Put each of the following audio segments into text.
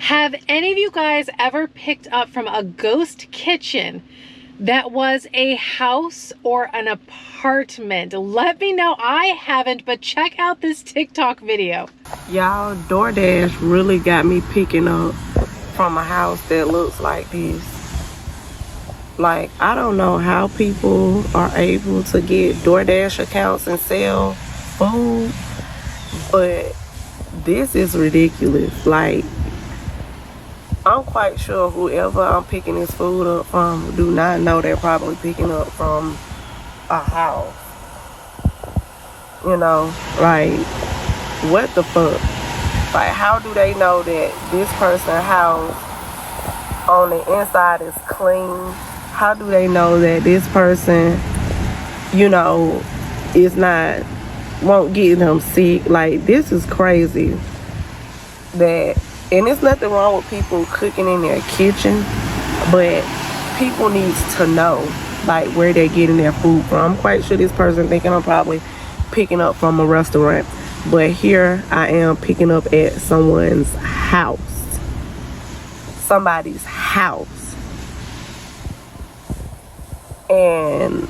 Have any of you guys ever picked up from a ghost kitchen that was a house or an apartment? Let me know. I haven't, but check out this TikTok video. Y'all, DoorDash really got me picking up from a house that looks like this. Like, I don't know how people are able to get DoorDash accounts and sell food, but this is ridiculous. Like, I'm quite sure whoever I'm picking this food up from do not know they're probably picking up from a house. You know, like, what the fuck? Like, how do they know that this person's house on the inside is clean? How do they know that this person, you know, won't get them sick? Like, this is crazy. And there's nothing wrong with people cooking in their kitchen, but people needs to know, like, where they're getting their food from. I'm quite sure this person thinking I'm probably picking up from a restaurant, but here I am picking up at someone's house. Somebody's house. And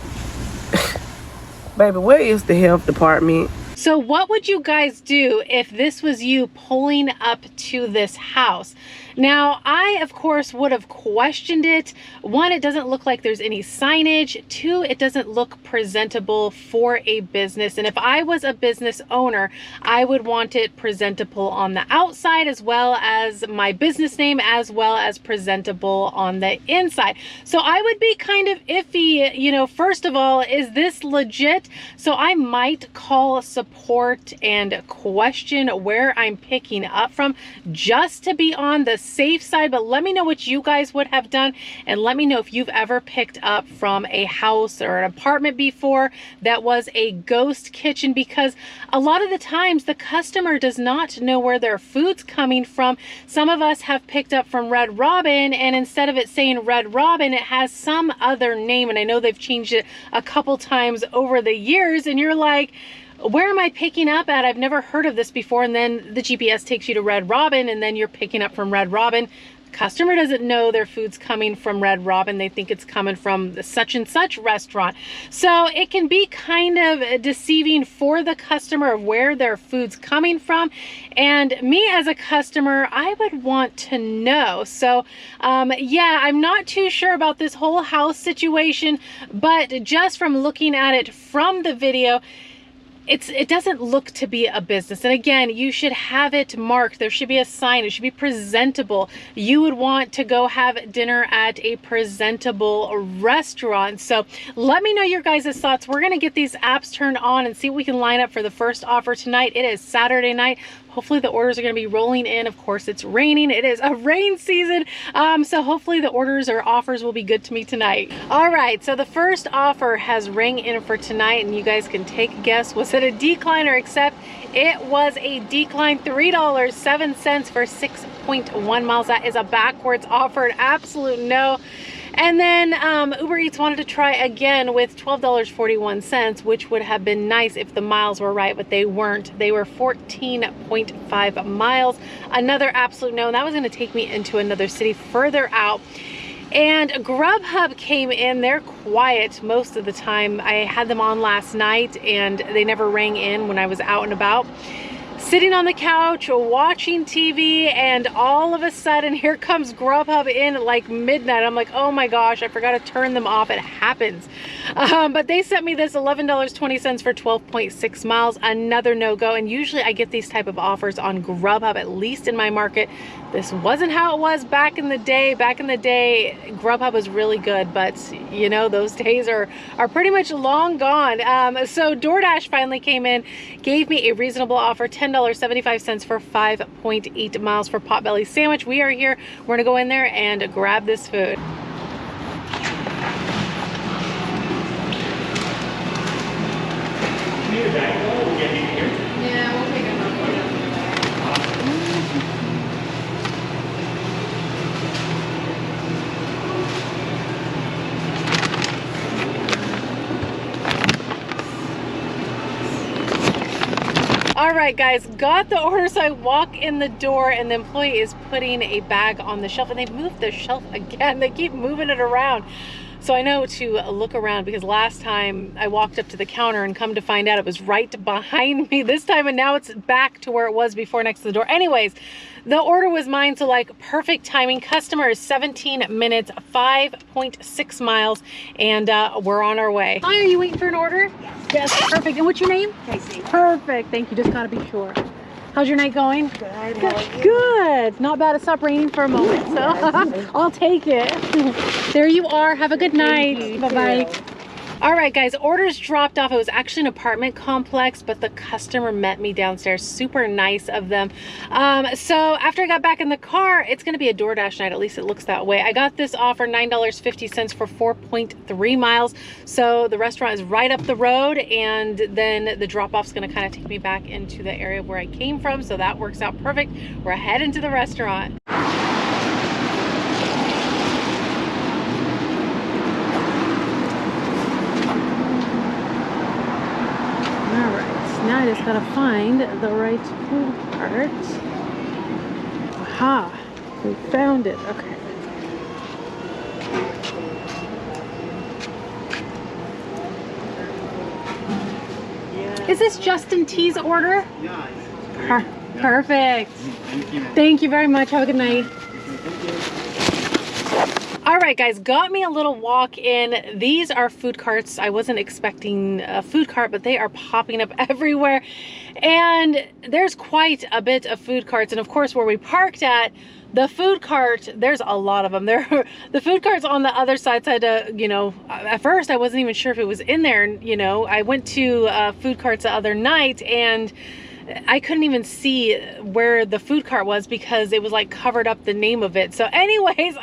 baby, where is the health department? So what would you guys do if this was you pulling up to this house? Now, I, of course, would have questioned it. One, it doesn't look like there's any signage. Two, it doesn't look presentable for a business. And if I was a business owner, I would want it presentable on the outside, as well as my business name, as well as presentable on the inside. So I would be kind of iffy, you know, first of all, is this legit? So I might call support and question where I'm picking up from, just to be on the safe side. But let me know what you guys would have done, and let me know if you've ever picked up from a house or an apartment before that was a ghost kitchen, because a lot of the times the customer does not know where their food's coming from. Some of us have picked up from Red Robin, and instead of it saying Red Robin, it has some other name, and I know they've changed it a couple times over the years, and you're like, where am I picking up at? I've never heard of this before. And then the GPS takes you to Red Robin, and then you're picking up from Red Robin. Customer doesn't know their food's coming from Red Robin. They think it's coming from the such and such restaurant. So it can be kind of deceiving for the customer of where their food's coming from. And me as a customer, I would want to know. So yeah, I'm not too sure about this whole house situation, but just from looking at it from the video, it doesn't look to be a business. And again, you should have it marked. There should be a sign. It should be presentable. You would want to go have dinner at a presentable restaurant. So let me know your guys' thoughts. We're going to get these apps turned on and see what we can line up for the first offer tonight. It is Saturday night. Hopefully the orders are going to be rolling in. Of course, it's raining. It is a rain season. So hopefully the orders or offers will be good to me tonight. All right, so the first offer has rang in for tonight, and you guys can take a guess. Was it a decline or accept? It was a decline, $3.07 for 6.1 miles. That is a backwards offer, an absolute no. And then Ubereats wanted to try again with $12.41, which would have been nice if the miles were right, but they weren't. They were 14.5 miles. Another absolute no. And that was going to take me into another city further out. And Grubhub came in. They're quiet most of the time. I had them on last night, and they never rang in when I was out and about, sitting on the couch watching TV, and all of a sudden here comes Grubhub in at like midnight. I'm like, oh my gosh, I forgot to turn them off. It happens. But they sent me this $11.20 for 12.6 miles. Another no-go. And usually I get these type of offers on Grubhub, at least in my market. This wasn't how it was back in the day. Back in the day, Grubhub was really good, but you know, those days are pretty much long gone. So DoorDash finally came in, gave me a reasonable offer, $10.75 for 5.8 miles for Potbelly sandwich. We are here. We're gonna go in there and grab this food. Yeah, we'll pick them up. All right, guys, got the order. So I walk in the door and the employee is putting a bag on the shelf, and they moved the shelf again. They keep moving it around. So I know to look around, because last time I walked up to the counter and come to find out it was right behind me this time, and now it's back to where it was before, next to the door. Anyways, the order was mine, so like perfect timing. Customer is 17 minutes, 5.6 miles, and we're on our way. Hi, are you waiting for an order? Yes, perfect. And what's your name? Casey. Perfect, thank you, just gotta be sure. How's your night going? Good. Good. Not bad. It stopped raining for a moment, so I'll take it. There you are. Have a good night. Bye-bye. All right, guys, orders dropped off. It was actually an apartment complex, but the customer met me downstairs. Super nice of them. So after I got back in the car, it's going to be a DoorDash night. At least it looks that way. I got this offer, $9.50 for 4.3 miles. So the restaurant is right up the road, and then the drop-off is going to kind of take me back into the area where I came from. So that works out perfect. We're heading to the restaurant. Now I just gotta find the right food cart. Aha, we found it. Okay. Yeah. Is this Justin T's order? Yeah. Perfect. Thank you. Thank you very much. Have a good night. All right, guys, got me a little walk in. These are food carts. I wasn't expecting a food cart, but they are popping up everywhere. And there's quite a bit of food carts. And of course, where we parked at, the food cart, there's a lot of them. The food cart's on the other side. So I had to, you know, at first I wasn't even sure if it was in there. And, you know, I went to food carts the other night, and I couldn't even see where the food cart was because it was like covered up the name of it. So anyways,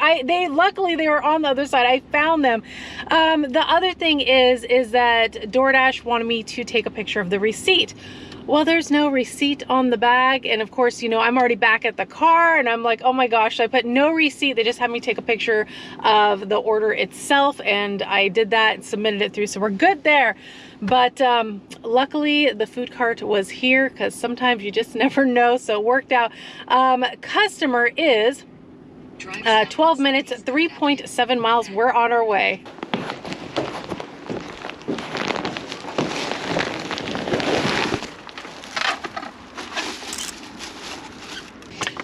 luckily they were on the other side. I found them. The other thing is that DoorDash wanted me to take a picture of the receipt. Well, there's no receipt on the bag. And of course, you know, I'm already back at the car, and I'm like, oh my gosh, I put no receipt. They just had me take a picture of the order itself, and I did that and submitted it through. So we're good there. But luckily the food cart was here, because sometimes you just never know. So it worked out. Customer is 12 minutes, 3.7 miles. We're on our way.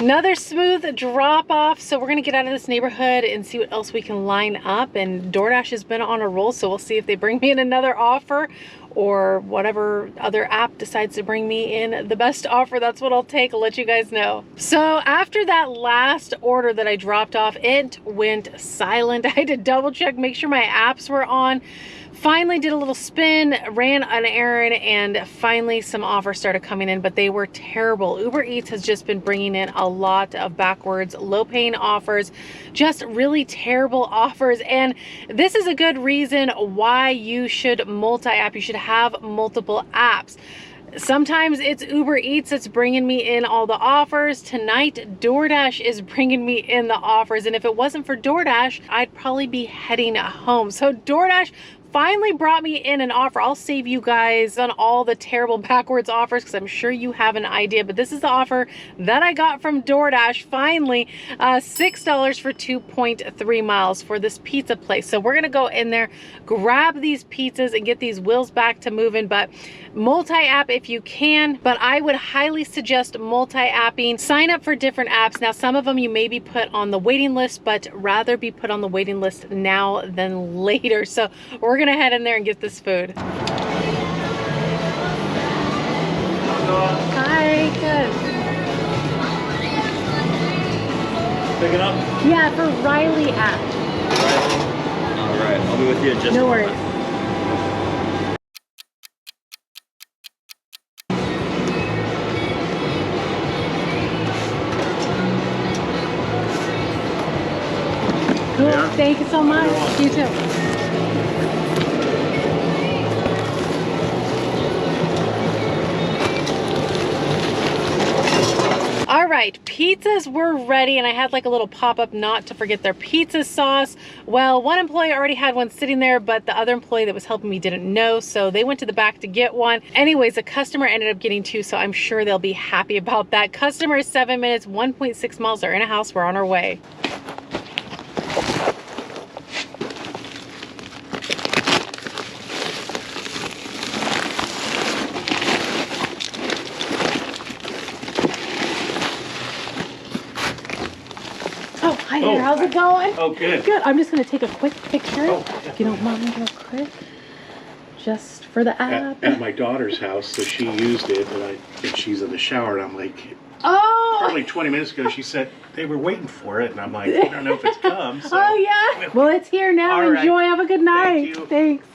Another smooth drop off. So we're gonna get out of this neighborhood and see what else we can line up. And DoorDash has been on a roll, so we'll see if they bring me in another offer, or whatever other app decides to bring me in the best offer. That's what I'll take. I'll let you guys know. So after that last order that I dropped off, it went silent. I had to double check, make sure my apps were on. Finally did a little spin, ran an errand, and finally some offers started coming in, but they were terrible. Ubereats has just been bringing in a lot of backwards, low-paying offers, just really terrible offers. And this is a good reason why you should multi-app. You should have multiple apps. Sometimes it's Ubereats that's bringing me in all the offers. Tonight, DoorDash is bringing me in the offers. And if it wasn't for DoorDash, I'd probably be heading home. So DoorDash finally brought me in an offer. I'll save you guys on all the terrible backwards offers, because I'm sure you have an idea, but this is the offer that I got from DoorDash. Finally, $6 for 2.3 miles for this pizza place. So we're gonna go in there, grab these pizzas, and get these wheels back to moving. But multi-app if you can, but I would highly suggest multi-apping. Sign up for different apps. Now, some of them you may be put on the waiting list, but rather be put on the waiting list now than later. So we're gonna head in there and get this food. Hi, good. Picking up? Yeah, for Riley app. All right, I'll be with you in just a moment. No worries. Cool. Yeah. Thank you so much. You too. All right, pizzas were ready, and I had like a little pop-up not to forget their pizza sauce. Well, one employee already had one sitting there, but the other employee that was helping me didn't know, so they went to the back to get one. Anyways, a customer ended up getting two, so I'm sure they'll be happy about that. Customer is 7 minutes, 1.6 miles. They're in a house. We're on our way. Hi there, how's it going? Oh, good. Good. I'm just going to take a quick picture, Oh, if you don't mind, real quick. Just for the app. At my daughter's house, so she used it, and she's in the shower, and I'm like, oh! probably 20 minutes ago, she said they were waiting for it, and I'm like, I don't know if it's come. So. Oh, yeah. Well, it's here now. All right. Enjoy. Have a good night. Thank you. Thanks.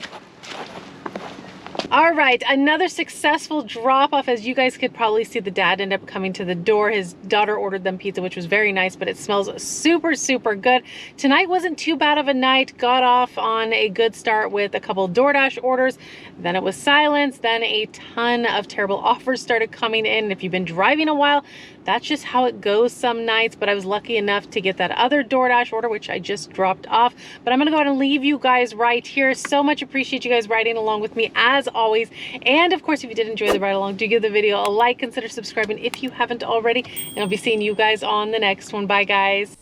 All right, another successful drop-off. As you guys could probably see, the dad ended up coming to the door. His daughter ordered them pizza, which was very nice, but it smells super, super good. Tonight wasn't too bad of a night. Got off on a good start with a couple DoorDash orders. Then it was silence. Then a ton of terrible offers started coming in. If you've been driving a while, that's just how it goes some nights. But I was lucky enough to get that other DoorDash order, which I just dropped off. But I'm gonna go ahead and leave you guys right here. So much appreciate you guys riding along with me as always. And of course, if you did enjoy the ride along, do give the video a like, consider subscribing if you haven't already, and I'll be seeing you guys on the next one. Bye guys.